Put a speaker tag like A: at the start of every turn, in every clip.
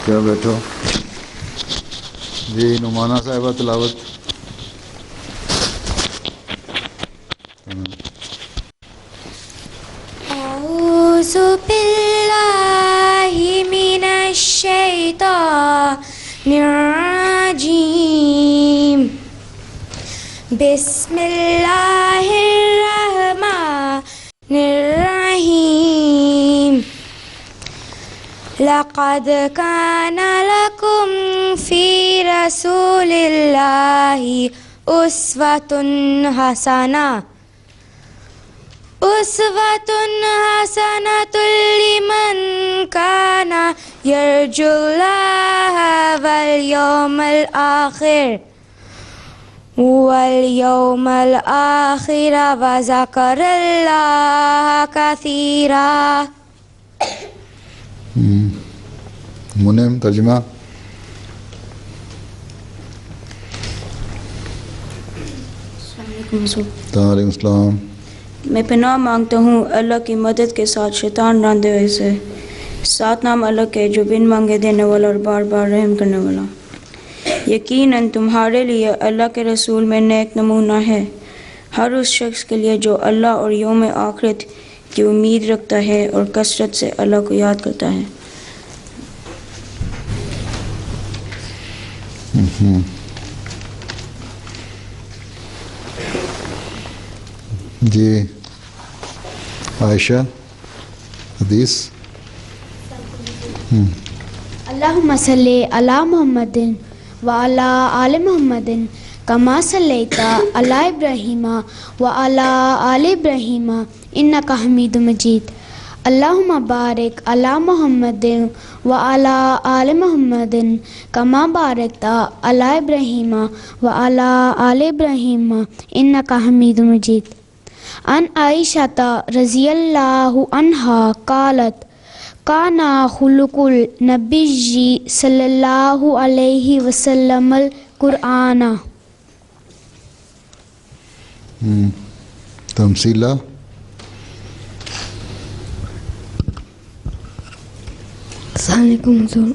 A: کیا بیٹھو جی نعمانہ صاحبہ تلاوت.
B: اعوذ باللہ من الشیطان الرجیم. بسم اللہ الرحمن الرحیم. لقد كان لكم في رسول الله أسوة حسنة لمن كان يرجو الله واليوم الآخر وذكر الله كثيرا.
A: منعم ترجمہ. وعلیکم السلام.
C: میں پناہ مانگتا ہوں اللہ کی مدد کے ساتھ شیطان راندے ہوئے سے. 7 نام اللہ کے جو بن مانگے دینے والا اور بار بار رحم کرنے والا. یقیناً تمہارے لیے اللہ کے رسول میں نیک نمونہ ہے ہر اس شخص کے لیے جو اللہ اور یوم آخرت کی امید رکھتا ہے اور کثرت سے اللہ کو یاد کرتا ہے.
A: جی عائشہ حدیث.
D: اللہم صلی علی محمد وعلی آل محمد کما صلیت علی ابراہیم وعلی آل ابراہیم انک حمید مجید. اللہم بارک علی محمد وعلی آل محمد کما بارکت علی ابراہیم وعلی آل ابراہیم انک حمید مجید. عن عائشہ رضی اللہ عنہا قالت کانا خلق النبی صلی اللہ علیہ وسلم القرآن.
A: تمثیلہ.
E: السلام علیکم حضور.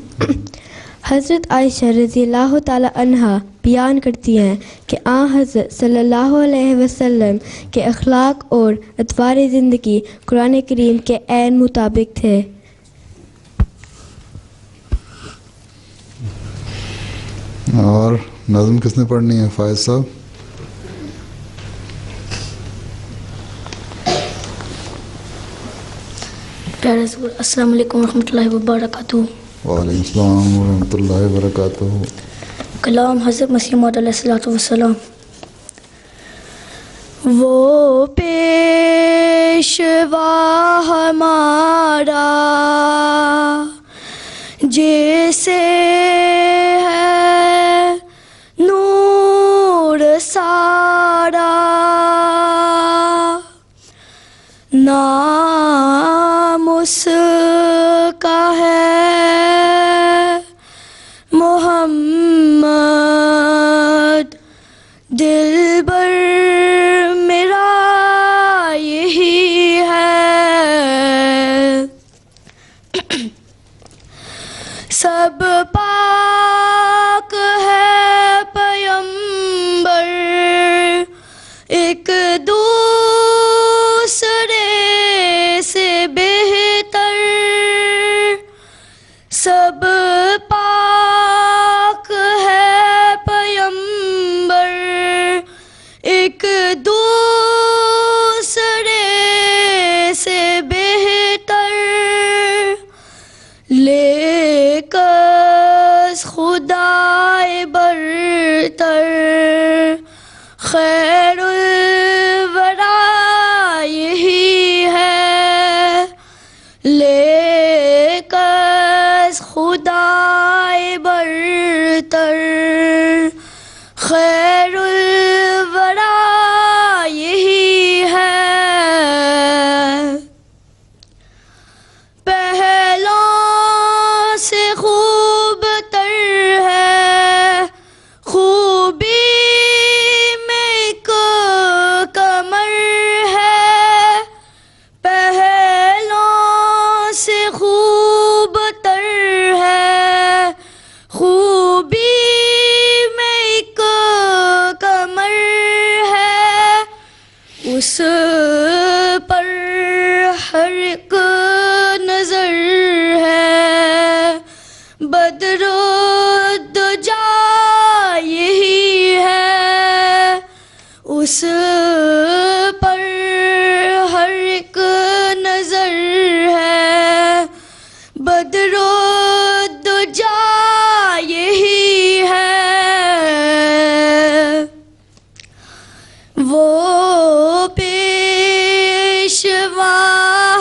E: حضرت عائشہ رضی اللہ تعالی عنہا بیان کرتی ہیں کہ آن حضرت صلی اللہ علیہ وسلم کے اخلاق اور اطوار زندگی قرآن کریم کے عین مطابق تھے.
A: اور نظم کس نے پڑھنی ہے؟ فائز صاحب.
F: پیارے رسول السلام علیکم ورحمۃ اللہ وبرکاتہ.
A: وعلیکم السلام ورحمۃ اللہ وبرکاتہ.
F: کلام حضرت مسیح موعود علیہ الصلوۃ والسلام. وہ پیشوا ہمارا جیسے ہے نور سارا نام اس کا ہے محمد دلبر میرا یہی ہے. سب پاک ہے پیمبر ایک دوسرے سے بہتر
B: اس پر ہر ایک نظر ہے، بدر و دجا یہی ہے، اس پر ہر ایک نظر ہے، بدر و دجا یہی ہے، وہ پیشوا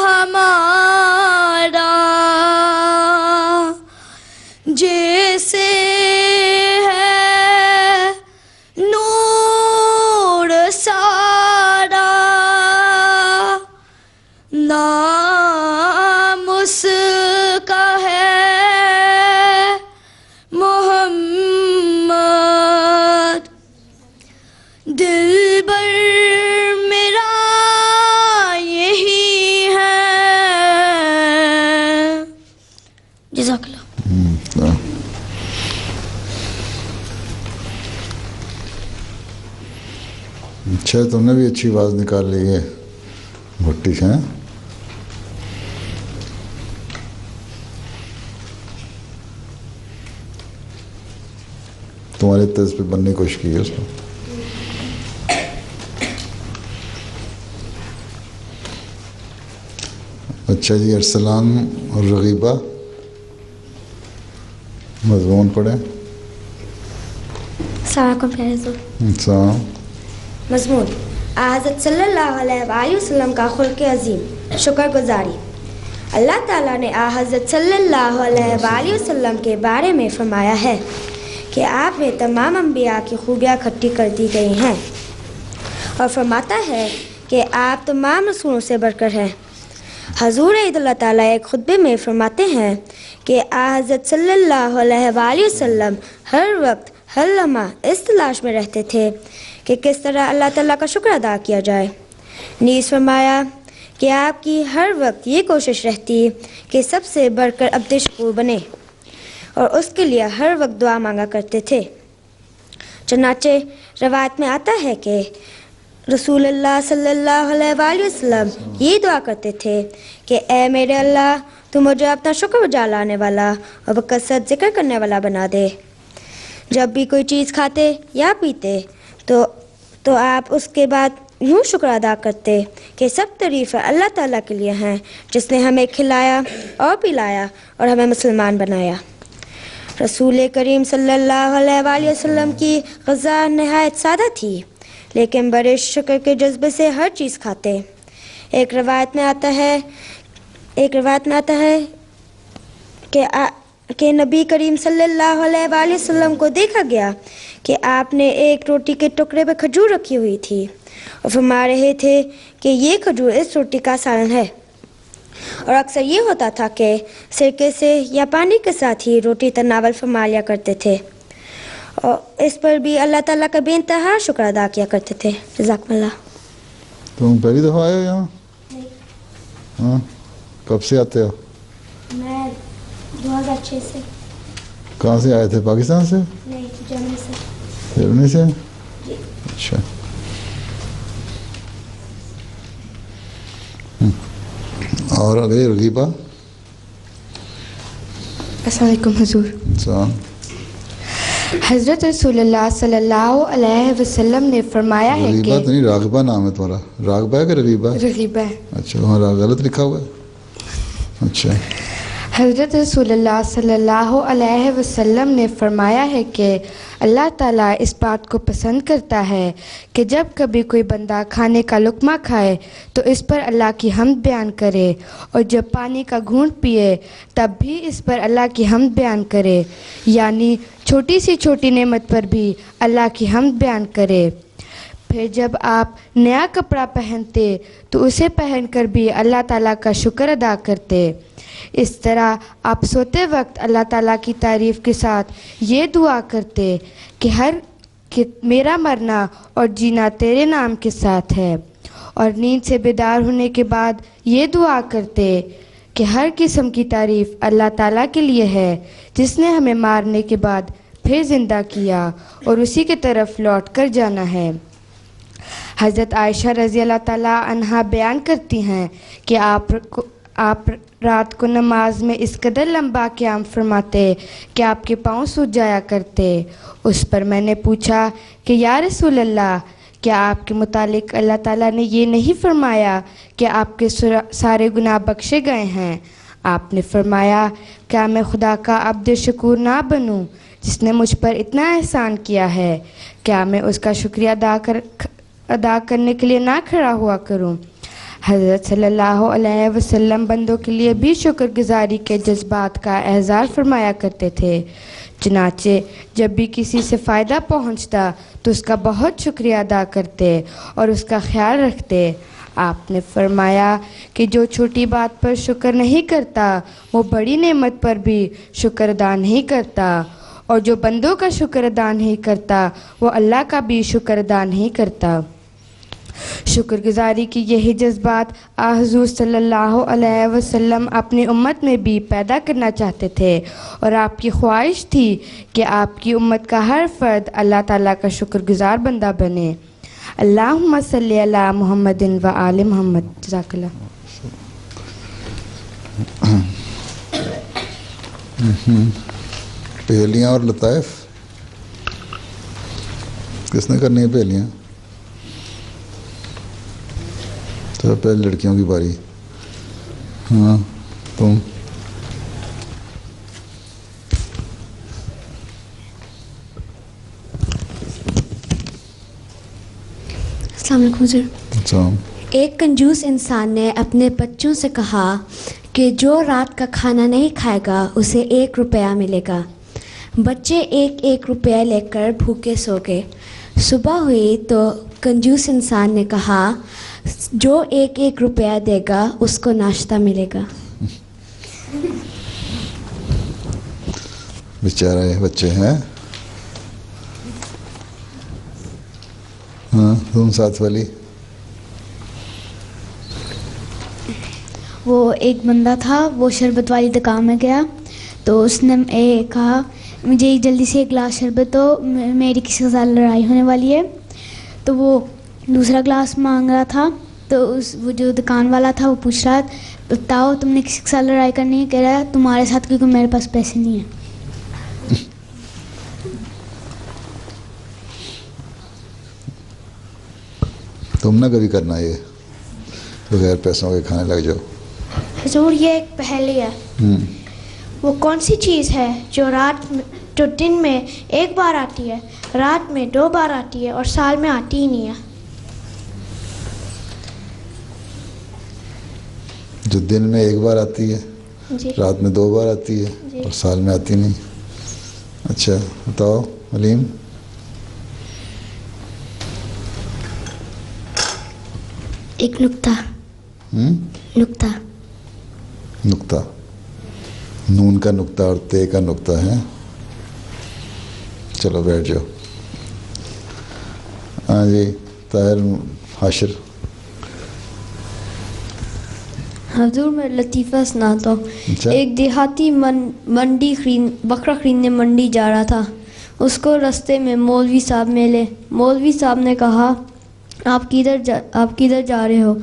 B: ہمارا جیسے ہے نور سارا، نام اس کا ہے محمد، دلبر میرا یہی ہے. جزاک اللہ.
A: اچھا تم نے بھی اچھی آواز نکال لی ہے بھٹی سے. تمہارے طرز پہ بننے کی کوشش کی ہے اس کو. اچھا جی ارسلان اور رغیبہ مضمون پڑھیں.
B: السلام علیکم پیارے حضور.
A: السلام.
B: مضمون حضرت صلی اللہ علیہ وآلہ وسلم کا خلق عظیم شکر گزاری. اللہ تعالیٰ نے حضرت صلی اللہ علیہ وآلہ وسلم کے بارے میں فرمایا ہے کہ آپ میں تمام انبیاء کی خوبیاں اکٹھی کر دی گئی ہیں، اور فرماتا ہے کہ آپ تمام رسولوں سے بڑھ کر ہیں. حضور عید اللہ تعالیٰ ایک خطبے میں فرماتے ہیں کہ حضرت صلی اللہ علیہ وآلہ وسلم ہر وقت ہر لمحہ اس تلاش میں رہتے تھے کہ کس طرح اللہ تعالیٰ کا شکر ادا کیا جائے. نیز فرمایا کہ آپ کی ہر وقت یہ کوشش رہتی کہ سب سے بڑھ کر عبد شکور بنے، اور اس کے لیے ہر وقت دعا مانگا کرتے تھے. چنانچہ روایت میں آتا ہے کہ رسول اللہ صلی اللہ علیہ وآلہ وسلم یہ دعا کرتے تھے کہ اے میرے اللہ تو مجھے اپنا شکر بجا لانے والا اور بکثرت ذکر کرنے والا بنا دے. جب بھی کوئی چیز کھاتے یا پیتے تو آپ اس کے بعد یوں شکر ادا کرتے کہ سب تعریفیں اللہ تعالیٰ کے لیے ہیں جس نے ہمیں کھلایا اور پلایا اور ہمیں مسلمان بنایا. رسول کریم صلی اللہ علیہ وآلہ وسلم کی غذا نہایت سادہ تھی، لیکن بڑے شکر کے جذبے سے ہر چیز کھاتے. ایک روایت میں آتا ہے کہ نبی کریم صلی اللہ علیہ وآلہ وسلم کو دیکھا گیا کہ آپ نے ایک روٹی کے ٹکڑے پہ کھجور رکھی ہوئی تھی اور فرما رہے تھے کہ یہ کھجور اس روٹی کا سالن ہے. اور اکثر یہ ہوتا تھا کہ سرکے سے یا پانی کے ساتھ ہی روٹی تناول فرما لیا کرتے تھے، اور اس پر بھی اللہ تعالیٰ کا بے انتہا شکر ادا کیا کرتے تھے. جزاکم اللہ.
A: تم پہلی دفعہ آئے ہو یہاں؟ ہاں. کب سے آتے ہو؟
B: میں 2006 سے.
A: کہاں سے آئے تھے؟ پاکستان سے؟
B: نہیں، جرمنی سے.
A: جرمنی سے؟ اچھا. اور اگلے رغیبہ.
E: السلام علیکم حضور.
A: السلام.
E: حضرت رسول اللہ صلی اللہ علیہ وسلم نے فرمایا ہے کہ
A: رغیبہ تو نہیں، راغبہ نام ہے تمہارا. راغبہ ہے کہ رغیبہ؟
E: رغیبہ ہے.
A: اچھا وہاں غلط لکھا ہوا ہے. اچھا.
E: حضرت رسول اللہ صلی اللہ علیہ وسلم نے فرمایا ہے کہ اللہ تعالیٰ اس بات کو پسند کرتا ہے کہ جب کبھی کوئی بندہ کھانے کا لقمہ کھائے تو اس پر اللہ کی حمد بیان کرے، اور جب پانی کا گھونٹ پیے تب بھی اس پر اللہ کی حمد بیان کرے، یعنی چھوٹی سی چھوٹی نعمت پر بھی اللہ کی حمد بیان کرے. پھر جب آپ نیا کپڑا پہنتے تو اسے پہن کر بھی اللہ تعالیٰ کا شکر ادا کرتے. اس طرح آپ سوتے وقت اللہ تعالیٰ کی تعریف کے ساتھ یہ دعا کرتے کہ میرا مرنا اور جینا تیرے نام کے ساتھ ہے، اور نیند سے بیدار ہونے کے بعد یہ دعا کرتے کہ ہر قسم کی تعریف اللہ تعالیٰ کے لیے ہے جس نے ہمیں مارنے کے بعد پھر زندہ کیا اور اسی کی طرف لوٹ کر جانا ہے.
G: حضرت عائشہ رضی اللہ تعالیٰ عنہا بیان کرتی ہیں کہ آپ رات کو نماز میں اس قدر لمبا قیام فرماتے کہ آپ کے پاؤں سوج جایا کرتے۔ اس پر میں نے پوچھا کہ یا رسول اللہ، کیا آپ کے متعلق اللہ تعالیٰ نے یہ نہیں فرمایا کہ آپ کے سارے گناہ بخشے گئے ہیں؟ آپ نے فرمایا، کیا میں خدا کا عبد شکور نہ بنوں جس نے مجھ پر اتنا احسان کیا ہے؟ کیا میں اس کا شکریہ ادا کرنے کے لیے نہ کھڑا ہوا کروں؟ حضرت صلی اللہ علیہ وسلم بندوں کے لیے بھی شکر گزاری کے جذبات کا اظہار فرمایا کرتے تھے، چنانچہ جب بھی کسی سے فائدہ پہنچتا تو اس کا بہت شکریہ ادا کرتے اور اس کا خیال رکھتے۔ آپ نے فرمایا کہ جو چھوٹی بات پر شکر نہیں کرتا وہ بڑی نعمت پر بھی شکر ادا نہیں کرتا، اور جو بندوں کا شکر ادا نہیں کرتا وہ اللہ کا بھی شکر ادا نہیں کرتا۔ شکر گزاری کی یہی جذبات حضور صلی اللہ علیہ وسلم اپنی امت میں بھی پیدا کرنا چاہتے تھے، اور آپ کی خواہش تھی کہ آپ کی امت کا ہر فرد اللہ تعالیٰ کا شکر گزار بندہ بنے۔ اللہم صلی علی محمد و آل محمد۔ جزاک اللہ۔
A: پہیلیاں اور لطائف کس نے کرنی ہے؟ پہیلیاں تو پہلے لڑکیوں کی باری۔ ہاں تم۔
H: السلام علیکم سر۔
A: السلام۔
H: ایک کنجوس انسان نے اپنے بچوں سے کہا کہ جو رات کا کھانا نہیں کھائے گا اسے 1 روپیہ ملے گا۔ بچے 1 روپیہ لے کر بھوکے سو گئے۔ صبح ہوئی تو کنجوس انسان نے کہا جو 1 روپیہ دے گا اس کو ناشتہ ملے گا۔
A: بیچارے بچے ہیں۔ ہاں تم ساتھ والی۔
D: وہ ایک بندہ تھا، وہ شربت والی دکان میں گیا تو اس نے کہا مجھے جلدی سے 1 گلاس شربت دو، میری کسی کے ساتھ لڑائی ہونے والی ہے۔ تو وہ دوسرا گلاس مانگ رہا تھا تو وہ جو دکان والا تھا وہ پوچھ رہا، بتاؤ تم نے کسی کے ساتھ لڑائی کرنی ہے؟ کہہ رہا ہے تمہارے ساتھ، کیونکہ میرے پاس پیسے نہیں ہیں۔
A: تم نہ کبھی کرنا یہ بغیر پیسوں کے کھانے لگ جاؤ۔
B: حضور یہ ایک پہیلی ہے، وہ کون سی چیز ہے جو دن میں 1 بار آتی ہے، رات میں 2 بار آتی ہے اور سال میں آتی ہی نہیں ہے؟
A: جو دن میں 1 بار آتی ہے،
B: جی
A: رات میں 2 بار آتی ہے
B: جی
A: اور سال میں آتی نہیں۔ اچھا بتاؤ علیم۔
F: ایک نکتہ۔
A: نقطہ، نون کا نقطہ اور تے کا نقطہ ہے۔ چلو بیٹھ جاؤ۔ ہاں جی طاہر حاشر۔
E: حضور میں لطیفہ سناتا ہوں۔
A: اچھا۔
E: ایک دیہاتی بکرا خریدنے منڈی جا رہا تھا۔ اس کو رستے میں مولوی صاحب ملے۔ مولوی صاحب نے کہا آپ کدھر جا رہے ہو؟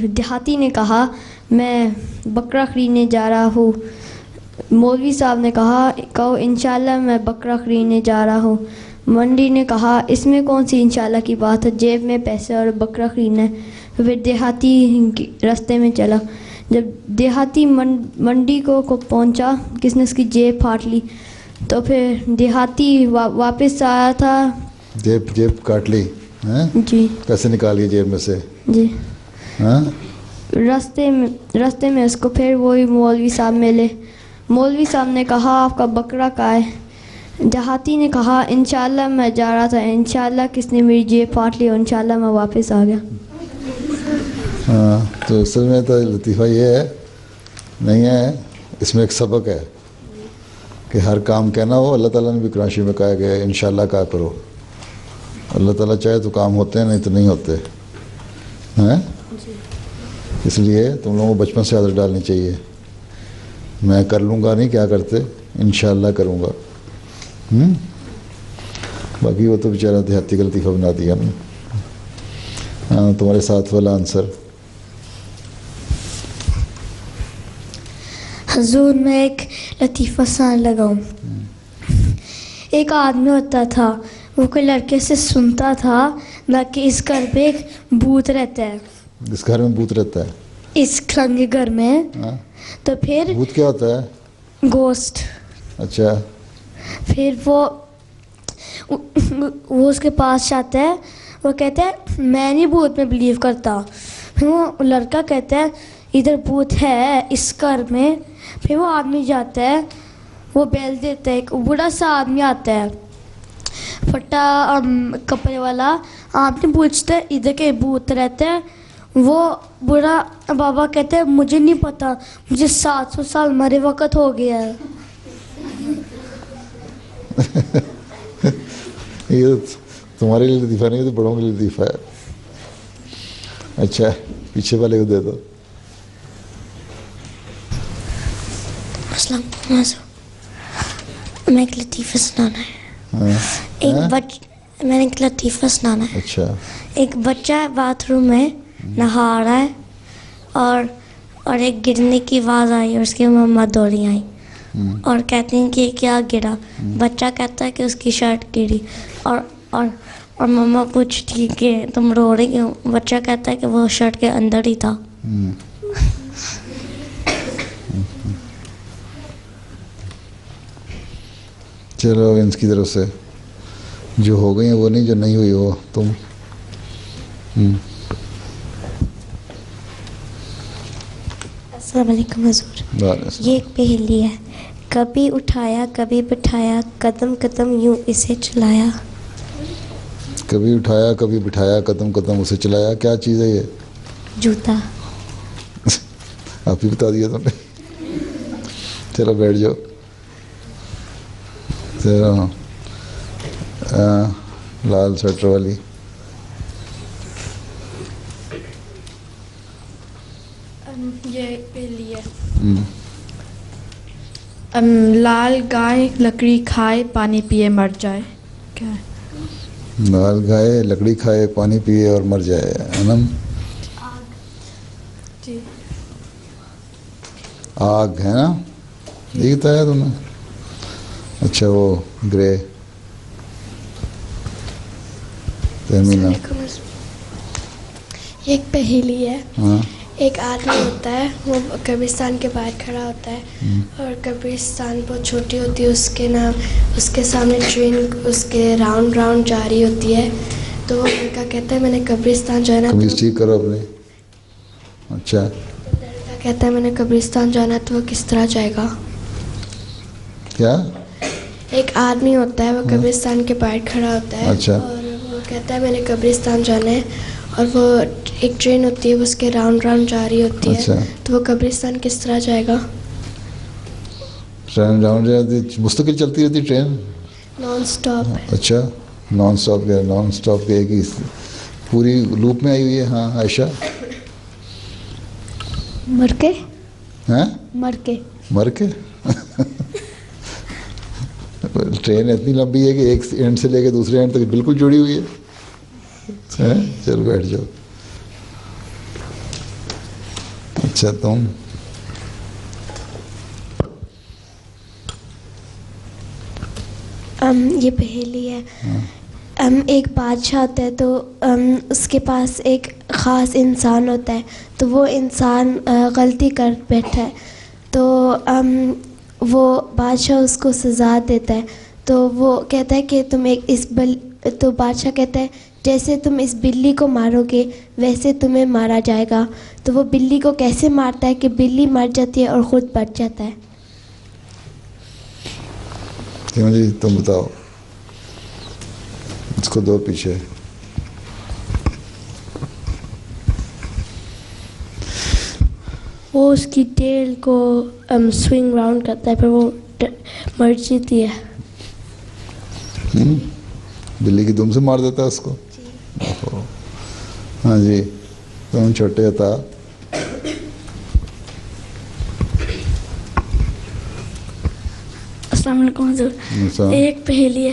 E: دیہاتی نے کہا میں بکرا خریدنے جا رہا ہوں۔ مولوی صاحب نے کہو انشاءاللہ میں بکرا خریدنے جا رہا ہوں۔ منڈی نے کہا اس میں کون سی انشاءاللہ کی بات ہے، جیب میں پیسے اور بکرا خریدنا ہے۔ پھر دیہاتی رستے میں چلا۔ جب دیہاتی منڈی کو پہنچا، کس نے اس کی جیب پھاڑ لی۔ تو پھر دیہاتی واپس آیا تھا۔
A: جیب کاٹ لی؟
E: جی۔
A: پیسے نکالیے جیب میں سے؟
E: جی۔
A: ہاں۔
E: رستے میں اس کو پھر وہی مولوی صاحب ملے۔ مولوی صاحب نے کہا آپ کا بکرا کہاں ہے؟ دیہاتی نے کہا انشاءاللہ میں جا رہا تھا، انشاءاللہ کس نے میری جیب پھاڑ لی اور انشاءاللہ میں واپس آ گیا۔
A: ہاں تو اصل میں تو لطیفہ یہ ہے نہیں ہے، اس میں ایک سبق ہے کہ ہر کام کہنا ہو، اللہ تعالیٰ نے بھی قرآن میں کہا کہ انشاءاللہ کہا کرو۔ اللہ تعالیٰ چاہے تو کام ہوتے ہیں، نہیں تو نہیں ہوتے ہیں۔ اس لیے تم لوگوں کو بچپن سے عادت ڈالنی چاہیے، میں کر لوں گا نہیں، کیا کرتے انشاءاللہ کروں گا۔ باقی وہ تو بیچارہ دیہاتی کا لطیفہ بنا دیا نا. ہاں تمہارے ساتھ والا آنسر.
F: حضور میں ایک لطیفہ سان لگاؤں. ایک آدمی ہوتا تھا, وہ کوئی لڑکے سے سنتا تھا نہ کہ اس گھر پہ ایک بھوت رہتا ہے.
A: اس گھر میں بھوت رہتا ہے؟
F: اس کھلنگے گھر میں.
A: ہاں
F: تو پھر
A: بھوت کیا ہوتا ہے؟
F: گوسٹ.
A: اچھا.
F: پھر وہ اس کے پاس جاتا ہے, وہ کہتا ہے میں نہیں بھوت میں بلیو کرتا. پھر وہ لڑکا کہتا ہے ادھر بھوت ہے اس گھر میں. پھر وہ آدمی جاتا ہے, وہ بیل دیتا ہے, ایک بوڑھا سا آدمی آتا ہے پھٹا کپڑے والا. آپ نے پوچھتا ہے ادھر کے بھوت رہتا ہے. وہ بوڑھا بابا کہتے ہیں مجھے نہیں پتا, مجھے 700 سال مرے وقت ہو گیا ہے.
A: یہ تمہارے لیے لطیفہ نہیں, تو بڑوں کے لیے لطیفہ ہے. اچھا پیچھے والے کو دے دو.
F: السلام علیکم. میں ایک لطیفہ سنانا ہے. میں نے ایک لطیفہ سنانا ہے.
A: اچھا.
F: ایک بچہ باتھ روم میں نہا رہا ہے اور ایک گرنے کی آواز آئی اور اس کی مما دوڑی آئی اور کہتی ہیں کہ کیا گرا. بچہ کہتا ہے کہ اس کی شرٹ گری اور مما پوچھتی کہ تم رو رہی کیوں. بچہ کہتا ہے کہ وہ شرٹ کے اندر ہی تھا.
A: چلو ان کی طرف سے جو ہو گئی ہیں وہ نہیں, جو نہیں ہوئی وہ تم.
F: السلام علیکم حضور. یہ ایک پہیلی ہے. کبھی اٹھایا کبھی بٹھایا, قدم قدم یوں اسے چلایا.
A: کبھی اٹھایا کبھی بٹھایا, قدم قدم اسے چلایا. کیا چیز ہے یہ؟
F: جوتا.
A: آپ ہی بتا دیا تم نے. چلو بیٹھ جاؤ. چلو لال سویٹر والی.
I: یہ پہلی ہے. لال گائے لکڑی کھائے پانی پیے مر جائے. کیا ہے؟
A: لال گائے لکڑی کھائے پانی پیے اور مر جائے. انم
I: جی
A: آگ ہے نا, یہی بتایا تم نے. اچھا وہ گرے.
B: یہ ایک پہیلی ہے.
A: ہاں.
B: ایک آدمی ہوتا ہے, وہ قبرستان کے باہر کھڑا ہوتا ہے اور قبرستان بہت چھوٹی ہوتی ہے. اس کے سامنے ٹرین اس کے راؤنڈ راؤنڈ جا رہی ہوتی ہے. تو وہ لڑکا کہتا ہے میں نے قبرستان جانا.
A: قمیض ٹھیک کرو اپنی. اچھا.
B: لڑکا کہتا ہے میں نے قبرستان جانا, تو وہ کس طرح جائے گا؟
A: کیا؟
B: ایک آدمی ہوتا ہے, وہ قبرستان کے باہر کھڑا ہوتا ہے.
A: اچھا.
B: اور وہ کہتا ہے میں نے قبرستان جانا ہے, اور وہ ایک ٹرین ہوتی ہے, وہ اس کے راؤنڈ راؤنڈ جا رہی ہوتی ہے.
A: اچھا.
B: تو وہ قبرستان کس طرح جائے گا؟
A: ٹرین راؤنڈ جاتی, مستقل چلتی رہتی ٹرین,
B: نان سٹاپ.
A: اچھا نان سٹاپ کے نان سٹاپ کے ایک ہی پوری لوپ میں آئی ہوئی ہے. ہاں عائشہ.
D: مر کے.
A: ہیں
D: مر کے.
A: مر کے. ٹرین اتنی لمبی ہے کہ ایک اینڈ سے لے کے دوسرے اینڈ تک بالکل جڑی ہوئی ہے. چل بیٹھ جاؤ. اچھا تم
B: یہ پہیلی ہے. ایک بادشاہ ہوتا ہے, تو اس کے پاس ایک خاص انسان ہوتا ہے. تو وہ انسان غلطی کر بیٹھا ہے, تو وہ بادشاہ اس کو سزا دیتا ہے. تو وہ کہتا ہے کہ تم تو بادشاہ کہتا ہے جیسے تم اس بلی کو مارو گے ویسے تمہیں مارا جائے گا. تو وہ بلی کو کیسے مارتا ہے کہ بلی مر جاتی ہے اور خود بچ جاتا ہے.
A: کیوں جی تم بتاؤ. اس کو دو پیچھے.
F: وہ اس کی ٹیل کو سوئنگ راؤنڈ کرتا ہے, پھر وہ مر جاتی ہے.
A: بلی کی دم سے مار دیتا ہے اس کو. ہاں جی تم چھوٹے تھا.
F: السلام علیکم حضور. ایک پہیلی ہے.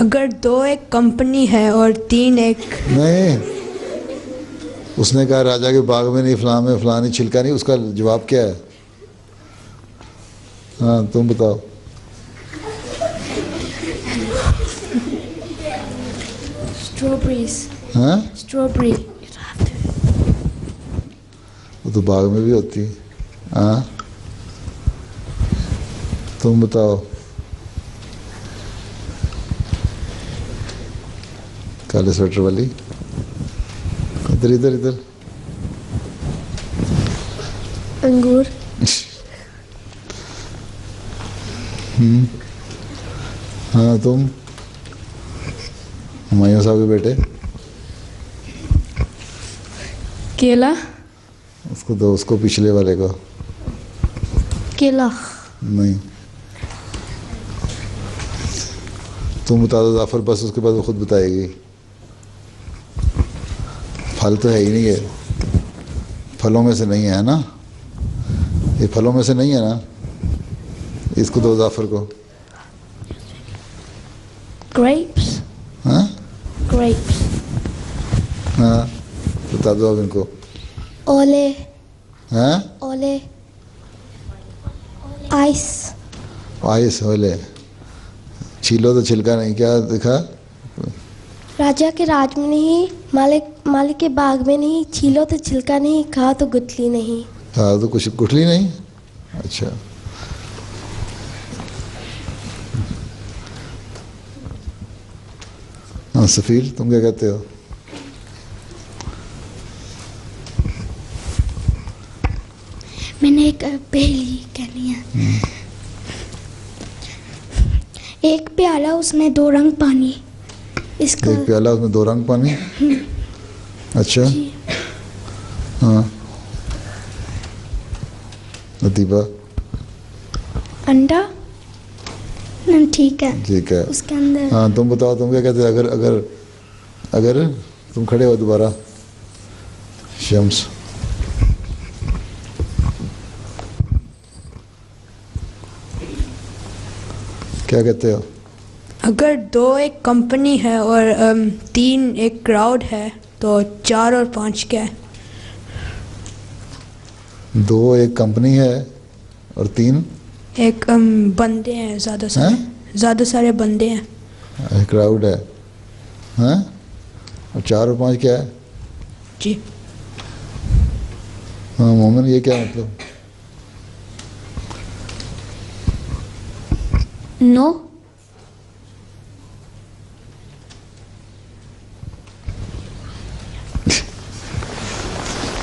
J: اگر 2 ایک کمپنی ہے اور 3 ایک
A: نہیں، اس نے کہا راجا کے باغ میں نہیں، فلاں میں فلاں نہیں، چھلکا نہیں، اس کا جواب کیا ہے؟ ہاں تم بتاؤ.
F: Strawberries.
A: ہاں
F: Strawberry.
A: وہ تو باغ میں بھی ہوتی ہے. ہاں تم بتاؤ. کالے سویٹر والی ادھر ادھر ادھر.
F: انگور.
A: ہاں تم ہمایوں صاحب کے بیٹے.
I: کیلا.
A: اس کو دو، اس کو پچھلے والے کو.
F: کیلا.
A: نہیں تم بتا دو ظافر، بس اس کے بعد وہ خود بتائے گی. پھل تو ہے ہی نہیں ہے، پھلوں میں سے نہیں ہے نا، یہ پھلوں میں سے نہیں ہے نا. اس کو دو ظافر کو.
F: Grapes.
A: ہاں
F: Grapes.
A: ہاں بتا دو اب ان کو.
F: Ole.
A: ہاں
F: Ole. Ice.
A: آئس ہولے. چھیلو تو چھلکا نہیں، کیا دکھا؟
F: راجا کے راج میں نہیں، مالک کے باغ میں نہیں، چھیلو تو چھلکا نہیں، کھا تو گٹلی نہیں.
A: ہاں تو کچھ گٹھلی نہیں. اچھا ہاں سفیر تم کیا کہتے ہو؟
F: میں نے ایک پہلی کہنی ہے. ایک پیالہ اس میں 2 رنگ پانی. اس کا
A: ایک پیالہ اس میں 2 رنگ پانی. اچھا ہاں لطیفہ.
F: انڈا. ٹھیک ہے
A: ٹھیک ہے.
F: اس کے اندر
A: ہاں تم بتاؤ تم کیا کہتے ہو؟ اگر تم کھڑے ہو دوبارہ. شمس. کیا کہتے ہو؟
J: اگر 2 ایک کمپنی ہے اور 3 ایک کراؤڈ ہے تو 4 اور 5 کیا ہے؟
A: 2 ایک کمپنی ہے اور 3
J: ایک بندے ہیں، زیادہ سارے بندے ہیں.
A: کراؤڈ ہے. ہاں اور 4 اور 5 کیا ہے؟
J: جی
A: ہاں مومن یہ کیا مطلب؟
F: نو.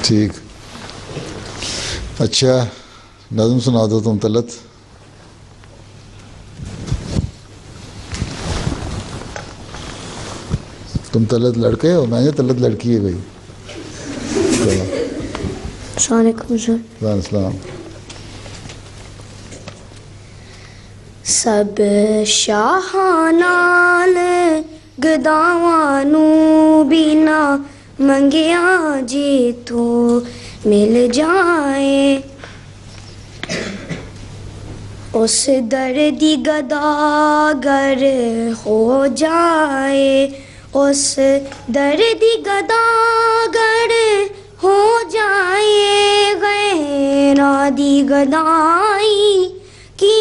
A: ٹھیک. اچھا نظم سنا دو تم. طلعت. تم طلعت لڑکے ہو؟ میں نے طلعت لڑکی ہے بھائی.
F: السلام علیکم سر.
A: وعلیکم السلام.
B: سب شاہانال گداواں بینا منگیا جی تو مل جائے. اس دردی گداگر ہو جائے. اس دردی گداگر ہو جائے. غیرادی گدائی کی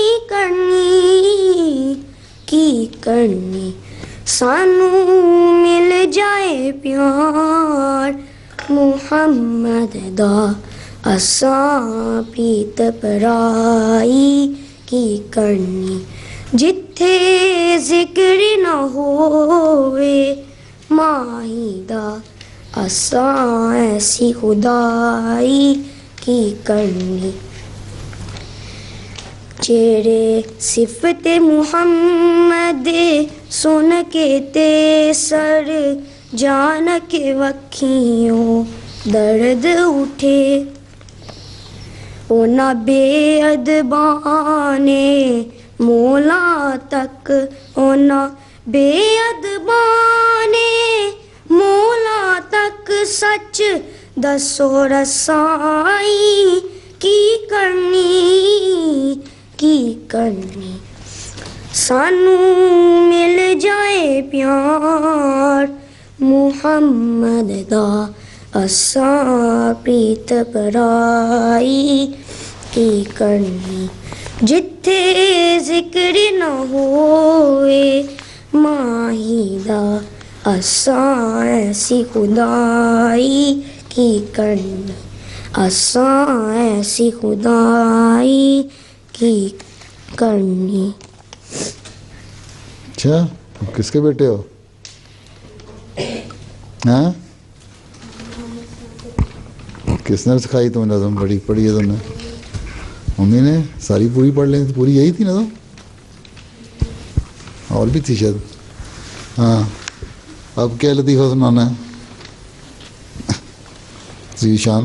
B: کرنی سانو مل جائے پیار. محمد دا اساں پریت پرائی کی کرنی. جتھے ذکر نہ ہوئے ماہی دا اساں ایسی خدائی کی کرنی. چہرے صفت محمد سن کے تے سر جان کے وکھیوں درد اٹھے. اونا بے ادبانے مولا تک، اونا بے ادبانے مولا تک سچ دسو رسائی کی کرنی. سانو مل جائے پیار محمد دا اساں پریت برائی کی کرنی جتھے ذکر نہ ہوئے ماہی دا اساں ایسی خدائی کی کرنی اساں ایسی خدائی کی کرنی.
A: اچھا کس کے بیٹے ہو؟ ہاں کس نے سکھائی تمہیں نظم؟ بڑی پڑھی ہے تم نے؟ ممی نے ساری پوری پڑھ لیں؟ پوری یہی تھی نظم؟ اور بھی تھی شاید. ہاں اب کیا لطیفہ سنانا ہے؟ جی شان.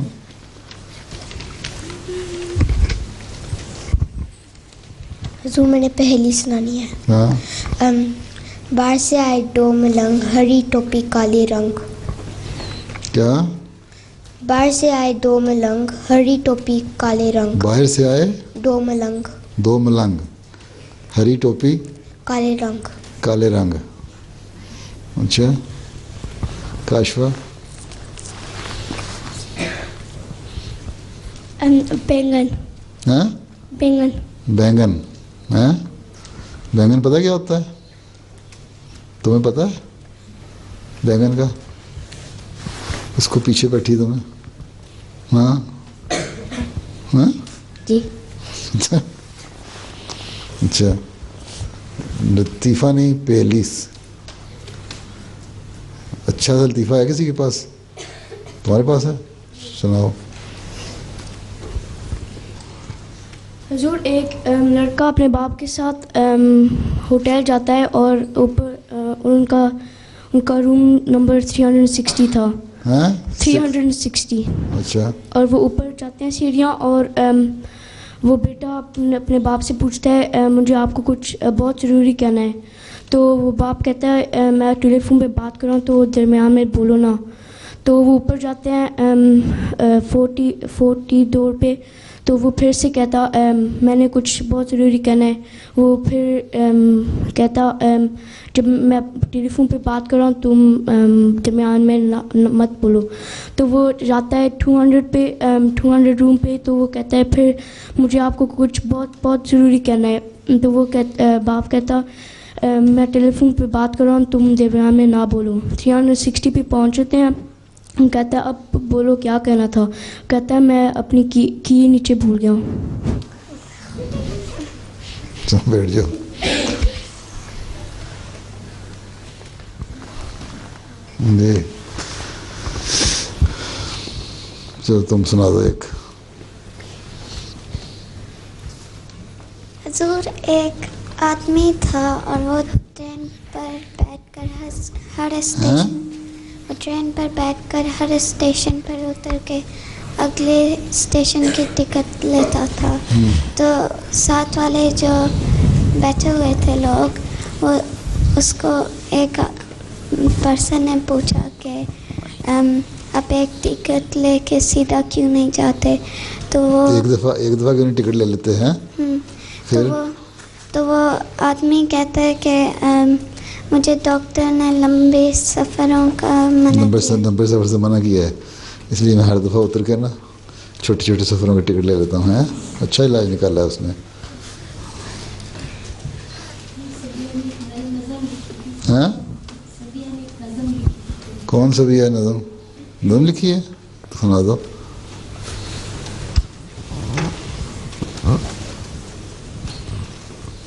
B: حضور میں نے پہلی سنانی ہے.
A: ہاں
B: باہر سے آئے دو ملنگ ہری ٹوپی کالے رنگ.
A: کیا؟
B: باہر سے آئے دو ملنگ ہری ٹوپی کالے رنگ.
A: باہر سے آئے
B: دو ملنگ
A: دو ملنگ ہری ٹوپی
B: کالے رنگ.
A: کالے رنگ. اچھا کاشفہ.
D: بینگن.
A: ہاں
D: بینگن.
A: بینگن. ہاں بینگن پتہ کیا ہوتا ہے تمہیں؟ پتہ ہے بینگن کا؟ اس کو پیچھے بیٹھی تمہیں. ہاں ہاں
B: جی.
A: اچھا لطیفہ نہیں پہلیس. اچھا سا لطیفہ ہے کسی کے پاس؟ تمہارے پاس ہے؟ سناؤ.
I: حضور ایک لڑکا اپنے باپ کے ساتھ ہوٹل جاتا ہے اور اوپر ان کا روم نمبر 360 تھا.
A: ہاں
I: 360.
A: اچھا.
I: اور وہ اوپر جاتے ہیں سیڑھیاں اور وہ بیٹا اپنے باپ سے پوچھتا ہے مجھے آپ کو کچھ بہت ضروری کہنا ہے. تو وہ باپ کہتا ہے میں ٹیلی فون پہ بات کر رہا ہوں تو درمیان میں بولو نا. تو وہ اوپر جاتے ہیں 40 ڈور پہ. تو وہ پھر سے کہتا میں نے کچھ بہت ضروری کہنا ہے. وہ پھر کہتا جب میں ٹیلی فون پہ بات کر رہا ہوں تم درمیان میں مت بولو. تو وہ جاتا ہے 200 پہ 200 روم پہ. تو وہ کہتا ہے پھر مجھے آپ کو کچھ بہت ضروری کہنا ہے. تو وہ باپ کہتا میں ٹیلی فون پہ بات کر رہا ہوں تم درمیان میں نہ بولو. 360 پہ پہنچتے ہیں. کہتا ہے اب بولو کیا کہنا تھا. کہتا ہے میں اپنی کی نیچے بھول گیا ہوں.
A: بیٹھ جاؤ. جی چلو تم سنا دو ایک.
B: حضور ایک آدمی تھا اور وہ ٹرین پر بیٹھ کر ہر اسٹیشن پر اتر کے اگلے اسٹیشن کی ٹکٹ لیتا تھا. تو ساتھ والے جو بیٹھے ہوئے تھے لوگ وہ اس کو ایک پرسن نے پوچھا کہ آپ ایک ٹکٹ لے کے سیدھا کیوں نہیں جاتے. تو وہ
A: ایک دفعہ کیوں نہیں ٹکٹ لے لیتے ہیں؟
B: تو وہ آدمی کہتا ہے کہ مجھے ڈاکٹر نے لمبے سفروں کا
A: لمبے سفر سے منع کیا ہے اس لیے میں ہر دفعہ اتر کے نا چھوٹے چھوٹے سفروں کا ٹکٹ لے لیتا ہوں. اچھا علاج نکالا ہے اس نے. ہاں کون سا بھی ہے نظم لکھی ہے سنا دو.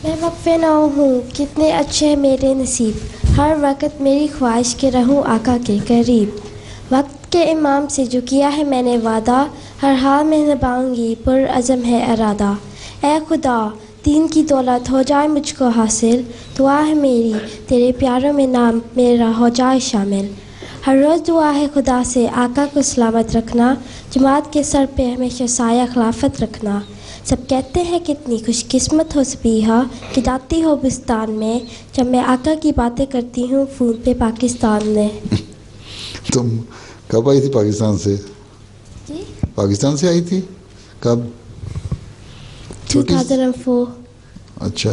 K: میں وقفے نہ ہوں کتنے اچھے میرے نصیب. ہر وقت میری خواہش کہ رہوں آقا کے قریب. وقت کے امام سے جو کیا ہے میں نے وعدہ ہر حال میں نبھاؤں گی پرعزم ہے ارادہ. اے خدا دین کی دولت ہو جائے مجھ کو حاصل. دعا ہے میری تیرے پیاروں میں نام میرا ہو جائے شامل. ہر روز دعا ہے خدا سے آقا کو سلامت رکھنا. جماعت کے سر پہ ہمیشہ سایہ خلافت رکھنا. سب کہتے ہیں کتنی خوش قسمت ہو سبیہا کہ جاتی ہو بستان میں جب میں آقا کی باتیں کرتی ہوں فون پہ پاکستان میں.
A: تم کب آئی تھی پاکستان سے؟
K: جی
A: پاکستان سے آئی تھی کب؟
K: 2004.
A: اچھا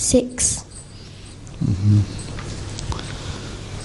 K: 6.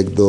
A: 1 2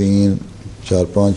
A: 3 4 5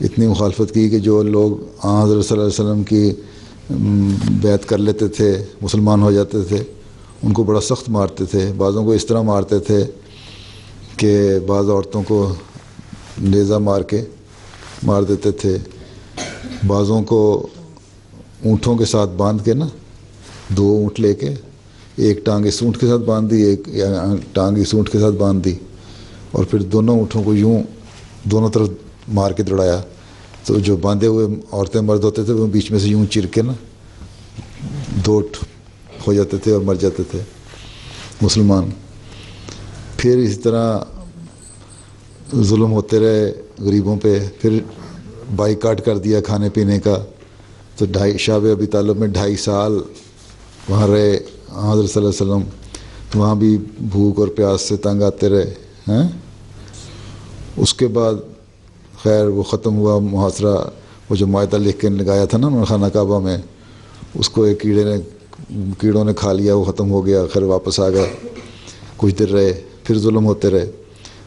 A: اتنی مخالفت کی کہ جو لوگ حضرت صلی اللہ علیہ وسلم کی بیعت کر لیتے تھے، مسلمان ہو جاتے تھے، ان کو بڑا سخت مارتے تھے. بعضوں کو اس طرح مارتے تھے کہ بعض عورتوں کو نیزہ مار کے مار دیتے تھے. بعضوں کو اونٹوں کے ساتھ باندھ کے نا، 2 اونٹ لے کے ایک ٹانگ اس اونٹ کے ساتھ باندھ دی، ایک ٹانگ اس اونٹ کے ساتھ باندھ دی، اور پھر دونوں اونٹوں کو یوں دونوں طرف مار کے دوڑایا. تو جو باندھے ہوئے عورتیں مرد ہوتے تھے وہ بیچ میں سے یوں چیر کے نا دوٹ ہو جاتے تھے اور مر جاتے تھے مسلمان. پھر اسی طرح ظلم ہوتے رہے غریبوں پہ. پھر بائیکاٹ کر دیا کھانے پینے کا. تو شعب ابی طالب میں 2.5 سال وہاں رہے حضرت صلی اللہ علیہ وسلم. وہاں بھی بھوک اور پیاس سے تنگ آتے رہے ہیں. اس کے بعد خیر وہ ختم ہوا محاصرہ. وہ جو معاہدہ لکھ کے لگایا تھا نا انہوں نے خانہ کعبہ میں، اس کو ایک کیڑوں نے کھا لیا، وہ ختم ہو گیا. خیر واپس آ گئے، کچھ دیر رہے، پھر ظلم ہوتے رہے.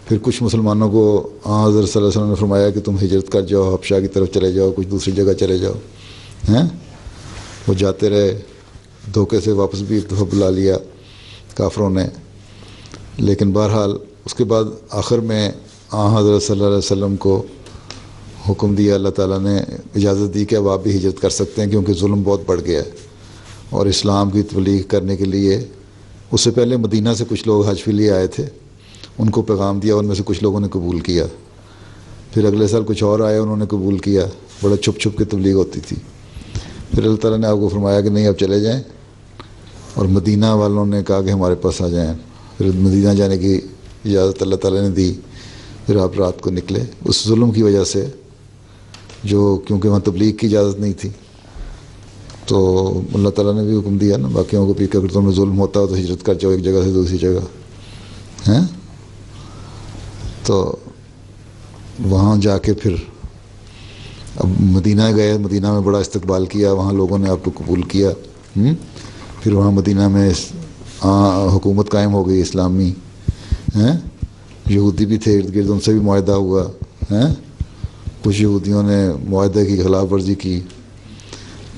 A: پھر کچھ مسلمانوں کو حضرت صلی اللہ علیہ وسلم نے فرمایا کہ تم ہجرت کر جاؤ، حبشہ کی طرف چلے جاؤ، کچھ دوسری جگہ چلے جاؤ. وہ جاتے رہے. دھوکے سے واپس بھی ایک دفعہ بلا لیا کافروں نے. لیکن بہرحال اس کے بعد آخر میں حضرت صلی اللہ علیہ وسلم کو حکم دیا، اللہ تعالیٰ نے اجازت دی کہ اب آپ بھی ہجرت کر سکتے ہیں، کیونکہ ظلم بہت بڑھ گیا ہے. اور اسلام کی تبلیغ کرنے کے لیے اس سے پہلے مدینہ سے کچھ لوگ حج کے لیے آئے تھے، ان کو پیغام دیا، ان میں سے کچھ لوگوں نے قبول کیا. پھر اگلے سال کچھ اور آئے، انہوں نے قبول کیا. بڑا چھپ چھپ کے تبلیغ ہوتی تھی. پھر اللہ تعالیٰ نے آپ کو فرمایا کہ نہیں اب چلے جائیں، اور مدینہ والوں نے کہا کہ ہمارے پاس آ جائیں. پھر مدینہ جانے کی اجازت اللہ تعالیٰ نے دی. پھر آپ رات کو نکلے اس ظلم کی وجہ سے، جو کیونکہ وہاں تبلیغ کی اجازت نہیں تھی. تو اللہ تعالیٰ نے بھی حکم دیا نا باقیوں کو بھی کہ اگر تمہیں ظلم ہوتا ہو تو ہجرت کر جاؤ ایک جگہ سے دوسری جگہ. تو وہاں جا کے پھر اب مدینہ گئے. مدینہ میں بڑا استقبال کیا، وہاں لوگوں نے آپ کو قبول کیا. پھر وہاں مدینہ میں حکومت قائم ہو گئی اسلامی. یہودی بھی تھے ارد گرد، ان سے بھی معاہدہ ہوا. کچھ یہودیوں نے معاہدے کی خلاف ورزی کی.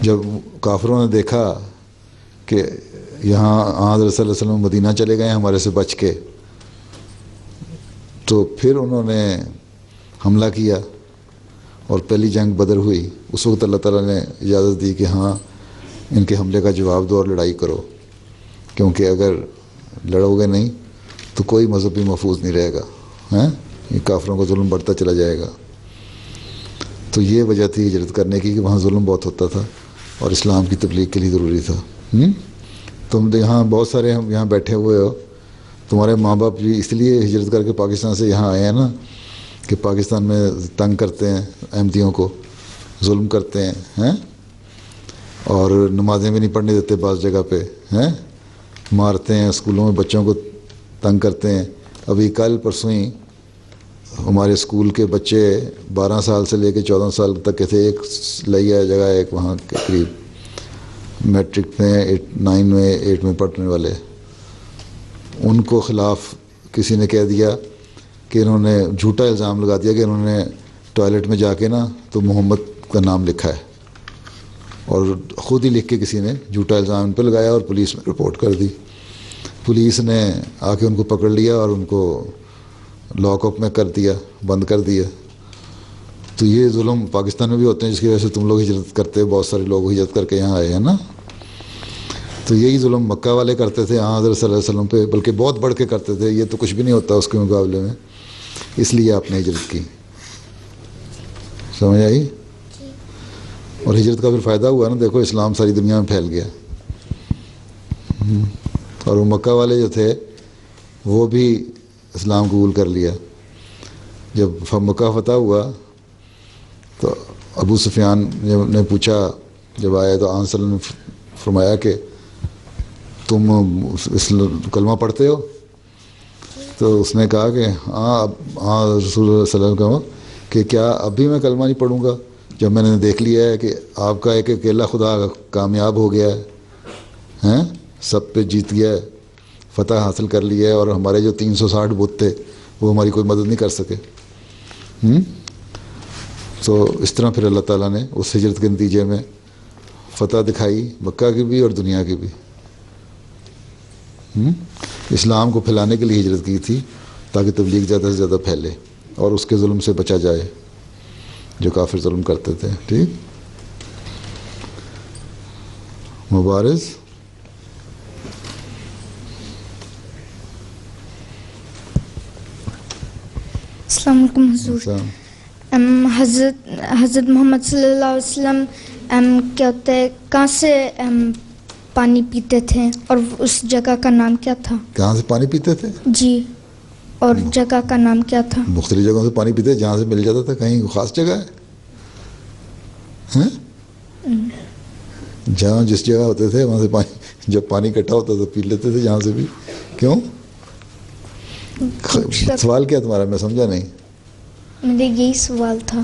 A: جب کافروں نے دیکھا کہ یہاں حضرت صلی اللہ علیہ وسلم مدینہ چلے گئے ہمارے سے بچ کے، تو پھر انہوں نے حملہ کیا اور پہلی جنگ بدر ہوئی. اس وقت اللہ تعالیٰ نے اجازت دی کہ ہاں ان کے حملے کا جواب دو اور لڑائی کرو، کیونکہ اگر لڑو گے نہیں تو کوئی مذہب بھی محفوظ نہیں رہے گا. یہ کافروں کا ظلم بڑھتا چلا جائے گا. تو یہ وجہ تھی ہجرت کرنے کی کہ وہاں ظلم بہت ہوتا تھا اور اسلام کی تبلیغ کے لیے ضروری تھا. تم یہاں بہت سارے ہم یہاں بیٹھے ہوئے ہو، تمہارے ماں باپ بھی اس لیے ہجرت کر کے پاکستان سے یہاں آئے ہیں نا کہ پاکستان میں تنگ کرتے ہیں، احمدیوں کو ظلم کرتے ہیں، اور نمازیں بھی نہیں پڑھنے دیتے، بعض جگہ پہ مارتے ہیں، اسکولوں میں بچوں کو تنگ کرتے ہیں. ابھی کل پرسوں ہی ہمارے اسکول کے بچے 12 سال سے لے کے 14 سال تک کے تھے. ایک لیا جگہ ایک وہاں کے قریب میٹرک میں 9 میں 8 میں پڑھنے والے، ان کو خلاف کسی نے کہہ دیا کہ انہوں نے جھوٹا الزام لگا دیا کہ انہوں نے ٹوائلٹ میں جا کے نا تو محمد کا نام لکھا ہے، اور خود ہی لکھ کے کسی نے جھوٹا الزام ان پہ لگایا اور پولیس میں رپورٹ کر دی. پولیس نے آ کے ان کو پکڑ لیا اور ان کو لاک اپ میں کر دیا، بند کر دیا. تو یہ ظلم پاکستان میں بھی ہوتے ہیں جس کی وجہ سے تم لوگ ہجرت کرتے، بہت سارے لوگ ہجرت کر کے یہاں آئے ہیں نا. تو یہی ظلم مکہ والے کرتے تھے حضرت صلی اللہ علیہ وسلم پہ، بلکہ بہت بڑھ کے کرتے تھے. یہ تو کچھ بھی نہیں ہوتا اس کے مقابلے میں، اس لیے آپ نے ہجرت کی. سمجھ آئی؟ اور ہجرت کا پھر فائدہ ہوا نا، دیکھو اسلام ساری دنیا میں پھیل گیا. اور وہ مکہ والے جو تھے وہ بھی اسلام قبول کر لیا. جب مکہ فتح ہوا تو ابو سفیان نے پوچھا، جب آئے تو آن صلی اللہ علیہ وسلم نے فرمایا کہ تم کلمہ پڑھتے ہو؟ تو اس نے کہا کہ ہاں رسول اللہ صلی اللہ علیہ وسلم کہ کیا اب بھی میں کلمہ نہیں پڑھوں گا جب میں نے دیکھ لیا ہے کہ آپ کا ایک اکیلا خدا کامیاب ہو گیا ہے، سب پہ جیت گیا ہے، فتح حاصل کر لیا ہے، اور ہمارے جو 360 بت تھے وہ ہماری کوئی مدد نہیں کر سکے. تو اس طرح پھر اللہ تعالیٰ نے اس ہجرت کے نتیجے میں فتح دکھائی مکہ کی بھی اور دنیا کی بھی. اسلام کو پھیلانے کے لیے ہجرت کی تھی تاکہ تبلیغ زیادہ سے زیادہ پھیلے اور اس کے ظلم سے بچا جائے جو کافر ظلم کرتے تھے. ٹھیک. مبارز.
L: السلام علیکم حضور. حضرت محمد صلی اللہ علیہ وسلم کیا ہوتا ہے کہاں سے پانی پیتے تھے اور اس جگہ کا نام کیا تھا؟
A: کہاں سے پانی پیتے تھے؟
L: جی. اور جگہ کا نام کیا تھا؟
A: مختلف جگہوں سے پانی پیتے جہاں سے مل جاتا تھا. کہیں خاص جگہ ہے؟ جہاں جس جگہ ہوتے تھے وہاں سے پانی جب پانی اکٹھا ہوتا تو پی لیتے تھے جہاں سے بھی. کیوں؟ سوال کیا تمہارا؟ میں سمجھا نہیں.
L: میرا یہی سوال تھا.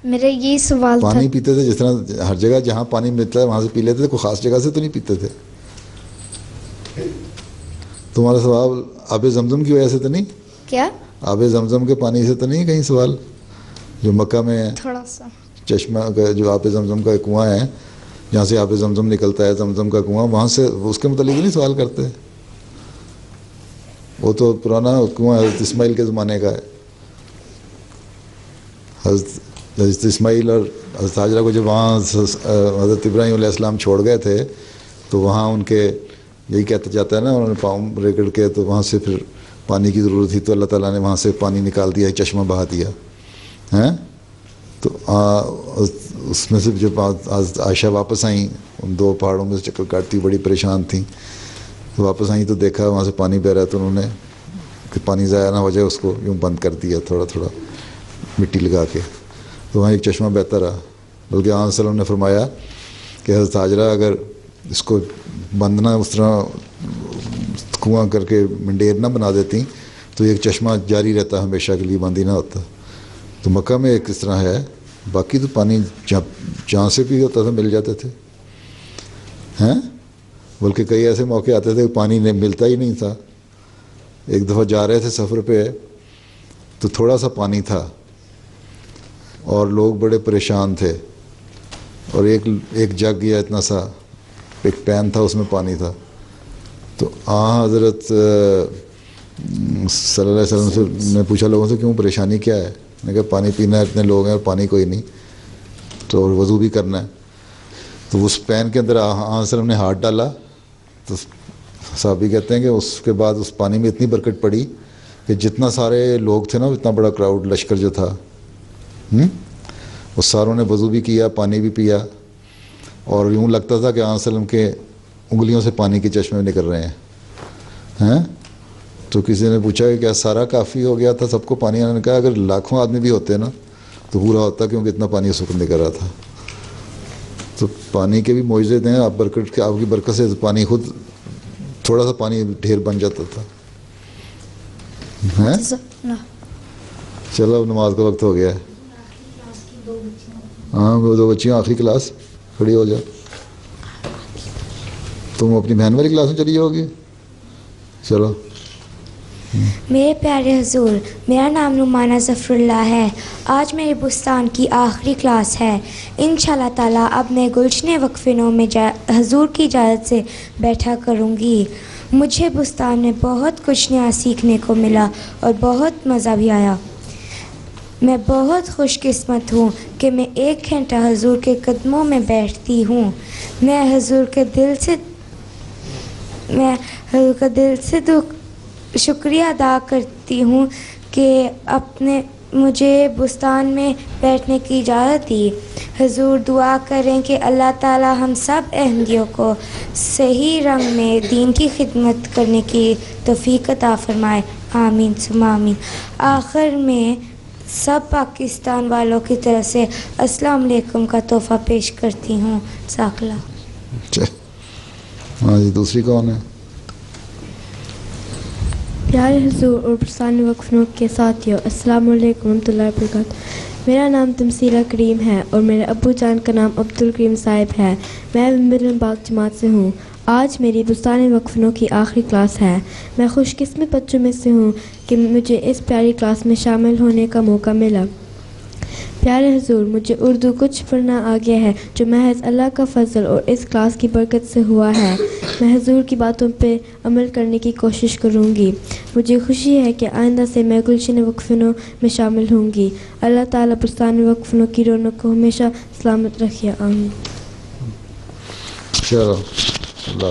L: میرا یہی سوال تھا.
A: پانی پیتے تھے جس طرح ہر جگہ جہاں پانی ملتا ہے وہاں سے پی لیتے تھے. کوئی خاص جگہ سے تو نہیں پیتے تھے. تمہارا سوال آب زمزم کی وجہ سے تو نہیں؟
L: کیا
A: آب زمزم کے پانی سے تو نہیں کہیں سوال؟ جو مکہ میں
L: تھوڑا سا
A: چشمہ کا جو آب زمزم کا کنواں ہے جہاں سے آب زمزم نکلتا ہے زمزم کا کنواں وہاں سے اس کے متعلق نہیں سوال کرتے. وہ تو پرانا کنواں حضرت اسماعیل کے زمانے کا ہے. حضرت اسماعیل اور حضرت حاجرہ کو جب وہاں حضرت ابراہیم علیہ السلام چھوڑ گئے تھے تو وہاں ان کے یہی کہتا جاتا ہے نا انہوں نے پاؤں رگڑ کے تو وہاں سے پھر پانی کی ضرورت تھی تو اللہ تعالیٰ نے وہاں سے پانی نکال دیا چشمہ بہا دیا ہیں. تو اس میں سے جب عائشہ واپس آئیں ان دو پہاڑوں میں سے چکر کاٹتی بڑی پریشان تھیں تو واپس آئیں تو دیکھا وہاں سے پانی بہ رہا ہے تو انہوں نے کہ پانی ضائع نہ ہو جائے اس کو یوں بند کر دیا تھوڑا تھوڑا مٹی لگا کے. تو وہاں ایک چشمہ بہتا رہا. بلکہ آن صلی اللہ علیہ وسلم نے فرمایا کہ حضرت حاجرہ اگر اس کو بند نہ اس طرح کنواں کر کے منڈیر نہ بنا دیتی تو ایک چشمہ جاری رہتا ہمیشہ کے لیے بند ہی نہ ہوتا. تو مکہ میں ایک اس طرح ہے. باقی تو پانی جہاں سے بھی ہوتا تھا مل جاتے تھے ہیں. بلکہ کئی ایسے موقع آتے تھے کہ پانی ملتا ہی نہیں تھا. ایک دفعہ جا رہے تھے سفر پہ تو تھوڑا سا پانی تھا اور لوگ بڑے پریشان تھے اور ایک جگ یا اتنا سا ایک پین تھا اس میں پانی تھا. تو حضرت صلی اللہ علیہ وسلم سے نے پوچھا لوگوں سے کیوں پریشانی کیا ہے؟ میں کہا پانی پینا ہے اتنے لوگ ہیں اور پانی کوئی نہیں تو اور وضو بھی کرنا ہے. تو اس پین کے اندر صلی اللہ علیہ وسلم نے ہاتھ ڈالا تو صحابی کہتے ہیں کہ اس کے بعد اس پانی میں اتنی برکت پڑی کہ جتنا سارے لوگ تھے نا اتنا بڑا کراؤڈ لشکر جو تھا اس ساروں نے وضو بھی کیا پانی بھی پیا اور یوں لگتا تھا کہ صلی اللہ علیہ وسلم کے انگلیوں سے پانی کے چشمے نکل رہے ہیں. تو کسی نے پوچھا کہ کیا سارا کافی ہو گیا تھا سب کو پانی؟ انہوں نے کہا اگر لاکھوں آدمی بھی ہوتے نا تو پورا ہوتا کیونکہ اتنا پانی اس وقت نکل رہا تھا. تو پانی کے بھی معجزے ہیں. آپ برکت کے آپ کی برکت سے پانی خود تھوڑا سا پانی ڈھیر بن جاتا تھا. چلو اب نماز کا وقت ہو گیا ہے. ہاں وہ دو بچیاں آخری کلاس کھڑی ہو جاؤ. تم اپنی بہن والی کلاس میں چلی جاؤ گی. چلو.
B: میرے پیارے حضور میرا نام نعمانہ ظفر اللہ ہے. آج میری بستان کی آخری کلاس ہے. انشاءاللہ تعالیٰ اب میں گلشن وقف نو میں حضور کی اجازت سے بیٹھا کروں گی. مجھے بستان میں بہت کچھ نیا سیکھنے کو ملا اور بہت مزہ بھی آیا. میں بہت خوش قسمت ہوں کہ میں 1 گھنٹہ حضور کے قدموں میں بیٹھتی ہوں. میں حضور کے دل سے شکریہ ادا کرتی ہوں کہ مجھے بستان میں بیٹھنے کی اجازت دی. حضور دعا کریں کہ اللہ تعالی ہم سب احمدیوں کو صحیح رنگ میں دین کی خدمت کرنے کی توفیق عطا فرمائے. آمین ثم آمین. آخر میں سب پاکستان والوں کی طرف سے السلام علیکم کا تحفہ پیش کرتی ہوں. جزاک اللہ.
A: ہاں جی دوسری کون ہے؟
E: پیارے حضور اور بستان وقف نو کے ساتھیوں السلام علیکم ورحمۃ اللہ وبرکاتہ. میرا نام تمثیلہ کریم ہے اور میرے ابو جان کا نام عبدالکریم صاحب ہے. میں ممبرن باغ جماعت سے ہوں. آج میری بستان وقف نو کی آخری کلاس ہے. میں خوش قسمت بچوں میں سے ہوں کہ مجھے اس پیاری کلاس میں شامل ہونے کا موقع ملا. پیارے حضور، مجھے اردو کچھ پڑھنا آ گیا ہے جو محض اللہ کا فضل اور اس کلاس کی برکت سے ہوا ہے۔ میں حضور کی باتوں پہ عمل کرنے کی کوشش کروں گی۔ مجھے خوشی ہے کہ آئندہ سے میں گلشن وقفنوں میں شامل ہوں گی۔ اللہ تعالیٰ بستان وقفنوں کی رونق کو ہمیشہ سلامت رکھے، آمین۔
A: چلو اللہ